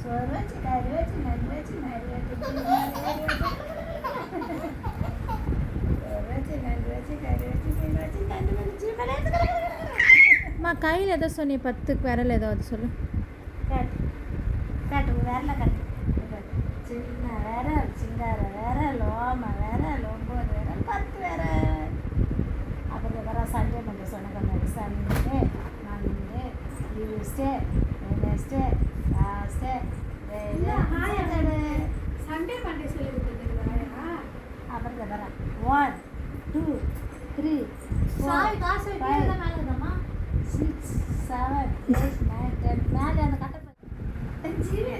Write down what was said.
சோறு வச்சு கறி வச்சு நெல் வச்சு நிறைய சோறு வச்சு நெல் வச்சு கறி வச்சு மீன் வச்சு தண்ணி வச்சு அம்மா கையில் ஏதோ சொன்னி 10 விரல் ஏதோ அது சொல்லு. கட்டு கட்டு விரல கட்டு சின்ன விரல் சிங்கார விரல் ஓம விரல் 9 விரல் 10 விரல். அப்புறம் வர சண்டே மண்டே சொன்ன சண்டே மண்டே டியூஸ்டே வெனஸ்டே லாஸ்டே சண்டே மண்டே சொல்லி கொடுத்துருக்கா. அப்புறம் வர 1 2 3 சாய் 4 காசு 5 மேலதாம்மா 6 7 8 9 10 மேலே அந்த கட்டை ஜீவி